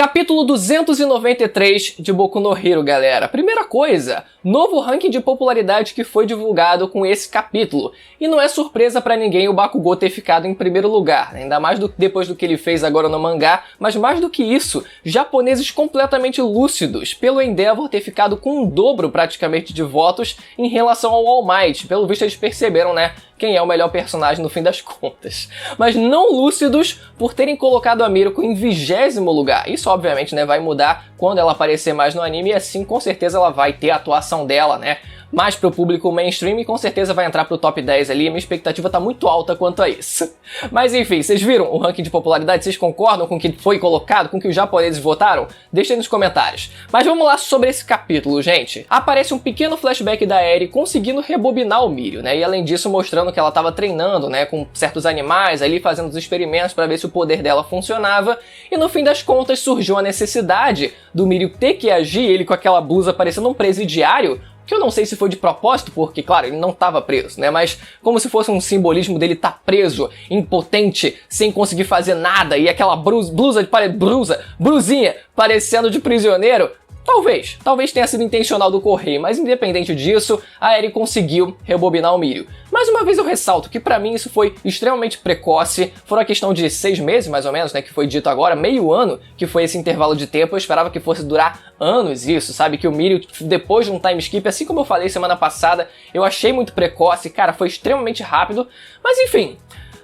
Capítulo 293 de Boku no Hero, galera. Primeira coisa, novo ranking de popularidade que foi divulgado com esse capítulo. E não é surpresa pra ninguém o Bakugou ter ficado em primeiro lugar, né? Ainda mais depois do que ele fez agora no mangá. Mas mais do que isso, japoneses completamente lúcidos pelo Endeavor ter ficado com um dobro praticamente de votos em relação ao All Might. Pelo visto eles perceberam, né, quem é o melhor personagem no fim das contas. Mas não lúcidos por terem colocado a Miruko em 20º lugar. Isso obviamente, né, vai mudar quando ela aparecer mais no anime e assim com certeza ela vai ter a atuação dela, né, mais pro público mainstream e com certeza vai entrar pro top 10 ali. A minha expectativa tá muito alta quanto a isso. Mas enfim, vocês viram o ranking de popularidade? Vocês concordam com o que foi colocado, com o que os japoneses votaram? Deixem nos comentários. Mas vamos lá sobre esse capítulo, gente. Aparece um pequeno flashback da Eri conseguindo rebobinar o Mirio, né? E além disso mostrando que ela tava treinando, né, com certos animais ali, fazendo os experimentos para ver se o poder dela funcionava. E no fim das contas surgiu a necessidade do Mirio ter que agir, ele com aquela blusa parecendo um presidiário, que eu não sei se foi de propósito, porque, claro, ele não estava preso, né? Mas como se fosse um simbolismo dele estar preso, impotente, sem conseguir fazer nada, e aquela brusinha parecendo de prisioneiro. Talvez tenha sido intencional do Correio, mas independente disso, a Eri conseguiu rebobinar o Mirio. Mais uma vez eu ressalto que pra mim isso foi extremamente precoce, foram a questão de 6 meses mais ou menos, né, que foi dito agora, meio ano que foi esse intervalo de tempo. Eu esperava que fosse durar anos isso, sabe, que o Mirio depois de um time skip, assim como eu falei semana passada, eu achei muito precoce, cara, foi extremamente rápido, mas enfim.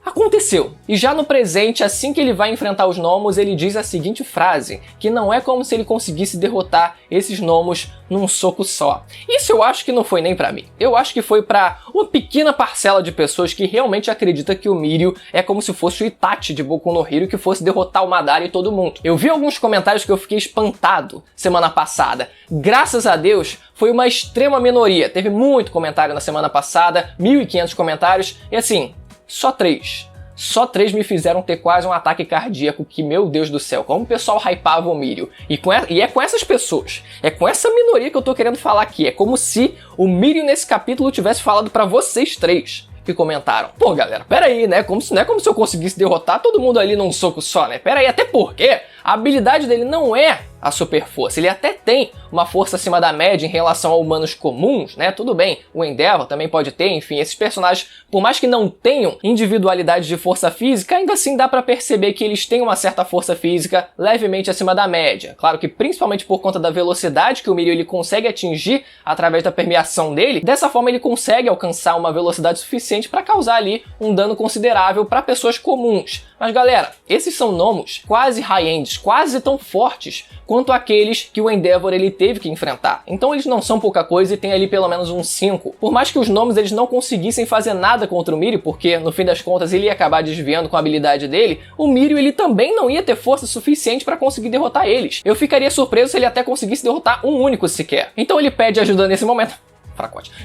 Aconteceu, e já no presente, assim que ele vai enfrentar os gnomos, ele diz a seguinte frase, que não é como se ele conseguisse derrotar esses gnomos num soco só. Isso eu acho que não foi nem pra mim, eu acho que foi pra uma pequena parcela de pessoas que realmente acredita que o Mirio é como se fosse o Itachi de Boku no Hero que fosse derrotar o Madara e todo mundo. Eu vi alguns comentários que eu fiquei espantado semana passada, graças a Deus foi uma extrema minoria, teve muito comentário na semana passada, 1.500 comentários, e assim, só 3 me fizeram ter quase um ataque cardíaco, que, meu Deus do céu, como o pessoal hypava o Mirio. E é com essas pessoas, é com essa minoria que eu tô querendo falar aqui. É como se o Mirio nesse capítulo tivesse falado pra vocês 3 que comentaram. Pô, galera, pera aí, né? Não é como se eu conseguisse derrotar todo mundo ali num soco só, né? Pera aí, até porque a habilidade dele não é a super força. Ele até tem uma força acima da média em relação a humanos comuns, né? Tudo bem, o Endeavor também pode ter, enfim, esses personagens, por mais que não tenham individualidade de força física, ainda assim dá pra perceber que eles têm uma certa força física levemente acima da média. Claro que principalmente por conta da velocidade que o Mirio ele consegue atingir através da permeação dele, dessa forma ele consegue alcançar uma velocidade suficiente para causar ali um dano considerável para pessoas comuns. Mas galera, esses são gnomos quase high-ends, quase tão fortes quanto aqueles que o Endeavor ele teve que enfrentar. Então eles não são pouca coisa e tem ali pelo menos uns 5. Por mais que os gnomos eles não conseguissem fazer nada contra o Mirio, porque no fim das contas ele ia acabar desviando com a habilidade dele, o Mirio ele também não ia ter força suficiente para conseguir derrotar eles. Eu ficaria surpreso se ele até conseguisse derrotar um único sequer. Então ele pede ajuda nesse momento.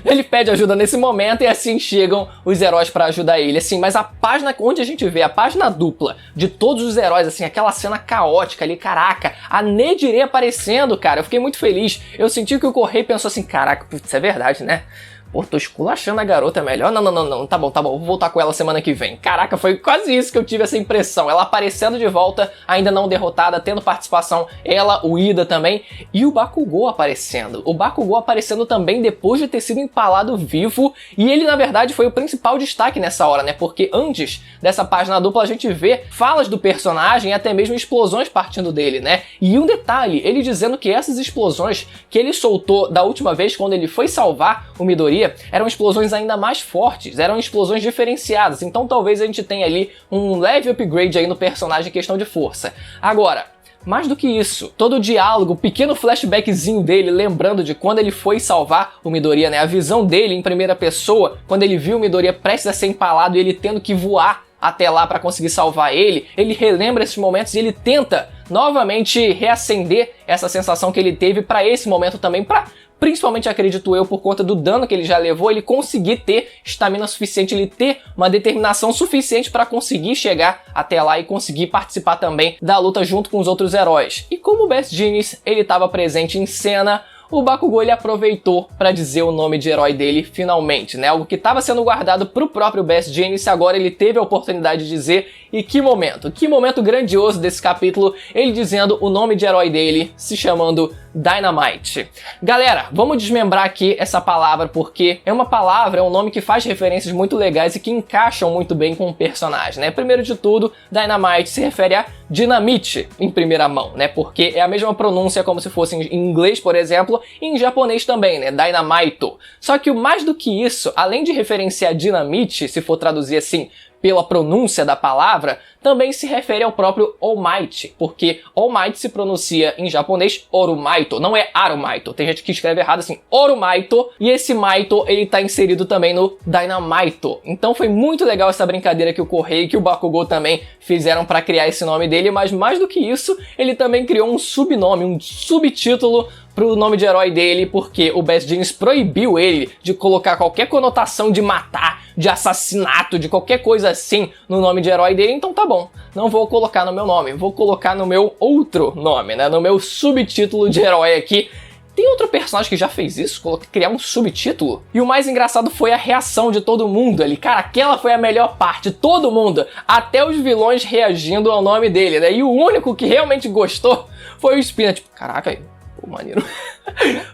Ele pede ajuda nesse momento e assim chegam os heróis pra ajudar ele, assim, mas a página onde a gente vê a página dupla de todos os heróis, assim, aquela cena caótica ali, caraca, a Nejire aparecendo, cara, eu fiquei muito feliz, eu senti que o Correio pensou assim, caraca, putz, é verdade, né? Pô, tô esculachando a garota, é melhor? Não, tá bom, vou voltar com ela semana que vem. Caraca, foi quase isso que eu tive essa impressão. Ela aparecendo de volta, ainda não derrotada, tendo participação, ela, o Ida também, e o Bakugou aparecendo. O Bakugou aparecendo também depois de ter sido empalado vivo, e ele, na verdade, foi o principal destaque nessa hora, né? Porque antes dessa página dupla a gente vê falas do personagem e até mesmo explosões partindo dele, né? E um detalhe, ele dizendo que essas explosões que ele soltou da última vez, quando ele foi salvar o Midoriya, eram explosões ainda mais fortes, eram explosões diferenciadas, então talvez a gente tenha ali um leve upgrade aí no personagem em questão de força. Agora, mais do que isso, todo o diálogo, o pequeno flashbackzinho dele, lembrando de quando ele foi salvar o Midoriya, né? A visão dele em primeira pessoa, quando ele viu o Midoriya prestes a ser empalado e ele tendo que voar até lá para conseguir salvar ele relembra esses momentos e ele tenta novamente reacender essa sensação que ele teve para esse momento também, para principalmente, acredito eu, por conta do dano que ele já levou, ele conseguir ter estamina suficiente, ele ter uma determinação suficiente para conseguir chegar até lá e conseguir participar também da luta junto com os outros heróis. E como o Best Jeans, ele estava presente em cena, o Bakugou ele aproveitou para dizer o nome de herói dele finalmente, né? Algo que estava sendo guardado pro próprio Best Jeanist, agora ele teve a oportunidade de dizer. E que momento grandioso desse capítulo, ele dizendo o nome de herói dele, se chamando Dynamite. Galera, vamos desmembrar aqui essa palavra, porque é uma palavra, é um nome que faz referências muito legais e que encaixam muito bem com o personagem, né? Primeiro de tudo, Dynamite se refere a dinamite em primeira mão, né? Porque é a mesma pronúncia como se fosse em inglês, por exemplo, e em japonês também, né? Dynamite. Só que o mais do que isso, além de referenciar dinamite, se for traduzir assim, pela pronúncia da palavra, também se refere ao próprio All Might, porque All Might se pronuncia em japonês Orumaito, não é Arumaito. Tem gente que escreve errado assim, Orumaito, e esse Maito ele tá inserido também no Dynamite. Então foi muito legal essa brincadeira que o Correio e que o Bakugou também fizeram para criar esse nome dele, mas mais do que isso, ele também criou um subnome, um subtítulo pro nome de herói dele, porque o Best Jeanist proibiu ele de colocar qualquer conotação de matar, de assassinato, de qualquer coisa assim no nome de herói dele, então tá bom, não vou colocar no meu nome, vou colocar no meu outro nome, né, no meu subtítulo de herói aqui. Tem outro personagem que já fez isso, criar um subtítulo? E o mais engraçado foi a reação de todo mundo ali. Cara, aquela foi a melhor parte. Todo mundo, até os vilões reagindo ao nome dele, né? E o único que realmente gostou foi o Spina. Tipo, caraca, pô, maneiro.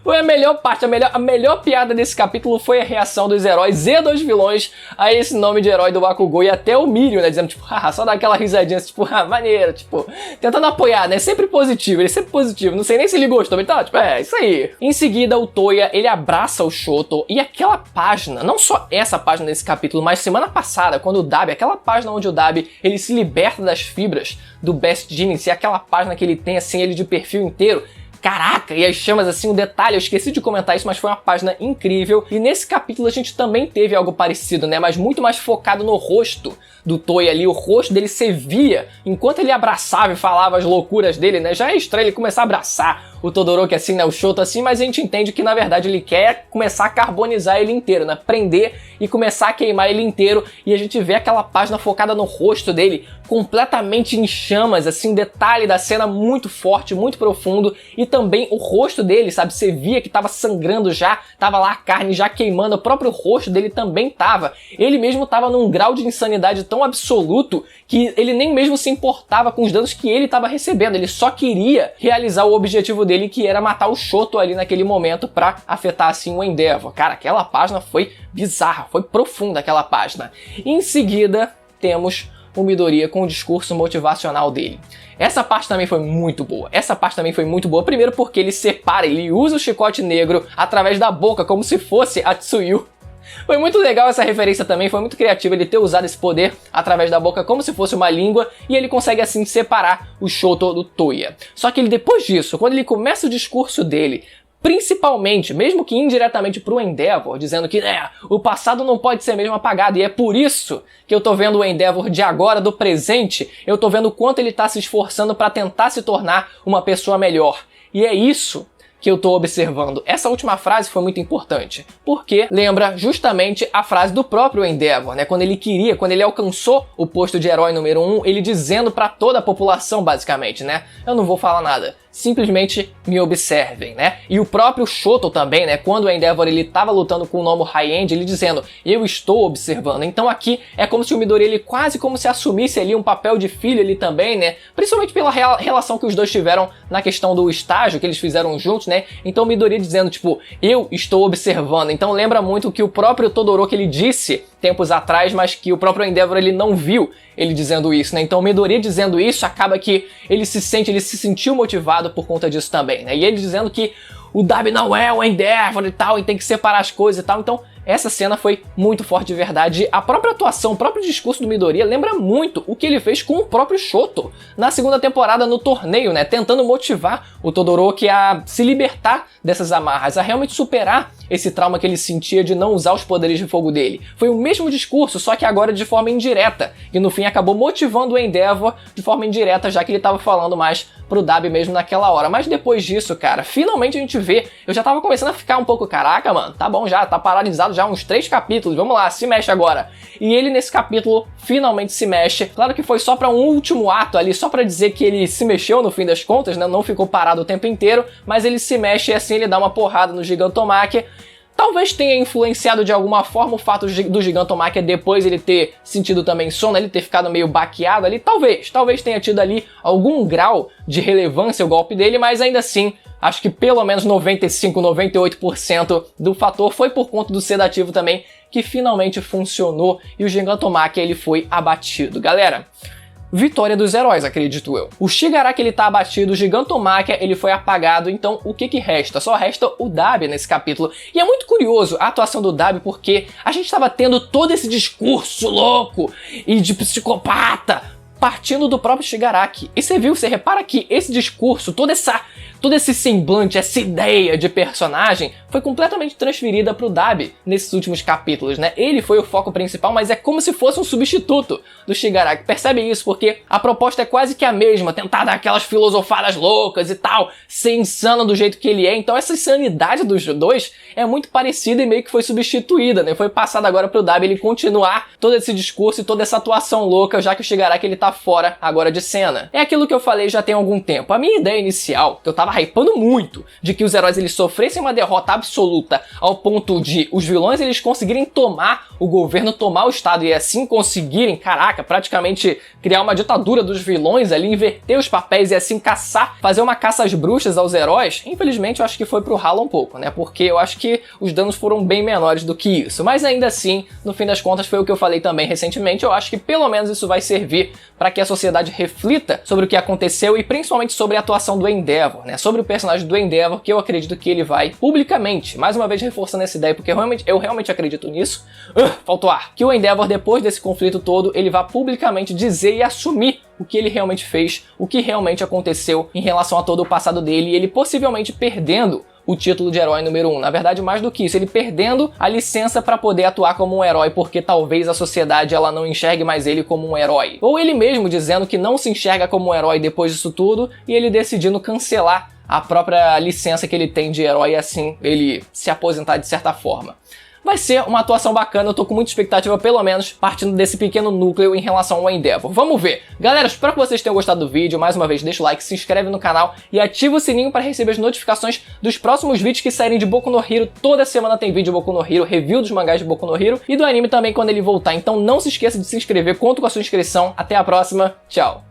Foi a melhor parte, a melhor piada desse capítulo foi a reação dos heróis e dos vilões a esse nome de herói do Bakugou e até o Mirio, né, dizendo tipo, haha, só dá aquela risadinha, tipo, maneiro, tipo, tentando apoiar, né, sempre positivo, ele é sempre positivo, não sei nem se ele gostou, mas tá, tipo, isso aí. Em seguida, o Toya, ele abraça o Shoto e aquela página, não só essa página desse capítulo, mas semana passada, quando o Dabi, aquela página onde o Dabi, ele se liberta das fibras do Best Jeanist e aquela página que ele tem, assim, ele de perfil inteiro. Caraca, e as chamas assim, um detalhe, eu esqueci de comentar isso, mas foi uma página incrível. E nesse capítulo a gente também teve algo parecido, né? Mas muito mais focado no rosto do Toya ali. O rosto dele se via enquanto ele abraçava e falava as loucuras dele, né? Já é estranho ele começar a abraçar o Todoroki assim, né? O Shoto assim, mas a gente entende que na verdade ele quer começar a carbonizar ele inteiro, né? Prender e começar a queimar ele inteiro. E a gente vê aquela página focada no rosto dele, completamente em chamas, assim, um detalhe da cena muito forte, muito profundo. E também o rosto dele, sabe? Você via que tava sangrando já, tava lá a carne já queimando, o próprio rosto dele também tava. Ele mesmo tava num grau de insanidade tão absoluto que ele nem mesmo se importava com os danos que ele tava recebendo, ele só queria realizar o objetivo dele, que era matar o Shoto ali naquele momento pra afetar assim o Endeavor. Cara, aquela página foi bizarra, foi profunda aquela página. Em seguida, temos o Midoriya com o discurso motivacional dele. Essa parte também foi muito boa. Primeiro porque ele separa, ele usa o chicote negro através da boca, como se fosse a Tsuyu. Foi muito legal essa referência também, foi muito criativo ele ter usado esse poder através da boca como se fosse uma língua, e ele consegue assim separar o Shoto do Toya. Só que ele, depois disso, quando ele começa o discurso dele, principalmente, mesmo que indiretamente pro Endeavor, dizendo que o passado não pode ser mesmo apagado, e é por isso que eu tô vendo o Endeavor de agora, do presente, eu tô vendo o quanto ele tá se esforçando pra tentar se tornar uma pessoa melhor. E é isso que eu tô observando. Essa última frase foi muito importante, porque lembra justamente a frase do próprio Endeavor, né? Quando ele alcançou o posto de herói número 1, ele dizendo pra toda a população, basicamente, né? Eu não vou falar nada, simplesmente me observem, né? E o próprio Shoto também, né? Quando o Endeavor ele tava lutando com o Nomo High-End, ele dizendo, eu estou observando. Então aqui é como se o Midoriya, ele quase como se assumisse ali um papel de filho ali também, né? Principalmente pela relação que os dois tiveram na questão do estágio que eles fizeram juntos, né? Então o Midoriya dizendo, tipo, eu estou observando. Então lembra muito o que o próprio Todoroki ele disse tempos atrás, mas que o próprio Endeavor ele não viu ele dizendo isso, né? Então o Midoriya dizendo isso, acaba que ele se sentiu motivado por conta disso também, né? E ele dizendo que o Dabi não é o Endeavor e tal, e tem que separar as coisas e tal. Então essa cena foi muito forte de verdade. A própria atuação, o próprio discurso do Midoriya lembra muito o que ele fez com o próprio Shoto na segunda temporada no torneio, né? Tentando motivar o Todoroki a se libertar dessas amarras, a realmente superar esse trauma que ele sentia de não usar os poderes de fogo dele. Foi o mesmo discurso, só que agora de forma indireta, e no fim acabou motivando o Endeavor de forma indireta, já que ele tava falando mais pro Dabi mesmo naquela hora. Mas depois disso, cara, finalmente a gente vê, eu já tava começando a ficar um pouco, caraca, mano, tá bom já, tá paralisado já uns 3 capítulos, vamos lá, se mexe agora. E ele nesse capítulo finalmente se mexe. Claro que foi só pra um último ato ali, só pra dizer que ele se mexeu no fim das contas, né, não ficou parado o tempo inteiro, mas ele se mexe e assim ele dá uma porrada no Gigantomachia. Talvez tenha influenciado de alguma forma o fato do Gigantomachia depois ele ter sentido também sono, ele ter ficado meio baqueado ali, talvez tenha tido ali algum grau de relevância o golpe dele, mas ainda assim, acho que pelo menos 95, 98% do fator foi por conta do sedativo também, que finalmente funcionou e o Gigantomachia ele foi abatido. Galera, vitória dos heróis, acredito eu. O Shigaraki ele tá abatido, o Gigantomachia ele foi apagado, então o que que resta? Só resta o Dabi nesse capítulo. E é muito curioso a atuação do Dabi, porque a gente tava tendo todo esse discurso louco e de psicopata partindo do próprio Shigaraki. E você repara que esse discurso, todo esse semblante, essa ideia de personagem foi completamente transferida pro Dabi nesses últimos capítulos, né? Ele foi o foco principal, mas é como se fosse um substituto do Shigaraki. Percebe isso? Porque a proposta é quase que a mesma, tentar dar aquelas filosofadas loucas e tal, ser insano do jeito que ele é. Então essa insanidade dos dois é muito parecida e meio que foi substituída, né? Foi passada agora pro Dabi ele continuar todo esse discurso e toda essa atuação louca, já que o Shigaraki ele tá fora agora de cena. É aquilo que eu falei já tem algum tempo. A minha ideia inicial, que eu tava hypando muito, de que os heróis eles sofressem uma derrota absoluta ao ponto de os vilões eles conseguirem tomar o governo, tomar o estado e assim conseguirem, caraca, praticamente criar uma ditadura dos vilões ali, inverter os papéis e assim caçar, fazer uma caça às bruxas aos heróis. Infelizmente eu acho que foi pro ralo um pouco, né? Porque eu acho que os danos foram bem menores do que isso. Mas ainda assim, no fim das contas foi o que eu falei também recentemente, eu acho que pelo menos isso vai servir para que a sociedade reflita sobre o que aconteceu e principalmente sobre a atuação do Endeavor, né? Sobre o personagem do Endeavor, que eu acredito que ele vai publicamente, mais uma vez reforçando essa ideia, porque eu realmente acredito nisso, faltou ar, que o Endeavor depois desse conflito todo, ele vai publicamente dizer e assumir o que ele realmente fez, o que realmente aconteceu em relação a todo o passado dele, e ele possivelmente perdendo o título de herói número 1. Na verdade, mais do que isso, ele perdendo a licença para poder atuar como um herói, porque talvez a sociedade ela não enxergue mais ele como um herói. Ou ele mesmo dizendo que não se enxerga como um herói depois disso tudo, e ele decidindo cancelar a própria licença que ele tem de herói e assim ele se aposentar de certa forma. Vai ser uma atuação bacana, eu tô com muita expectativa, pelo menos partindo desse pequeno núcleo em relação ao Endeavor. Vamos ver. Galera, espero que vocês tenham gostado do vídeo. Mais uma vez, deixa o like, se inscreve no canal e ativa o sininho para receber as notificações dos próximos vídeos que saírem de Boku no Hero. Toda semana tem vídeo de Boku no Hero, review dos mangás de Boku no Hero e do anime também quando ele voltar. Então não se esqueça de se inscrever, conto com a sua inscrição. Até a próxima, tchau!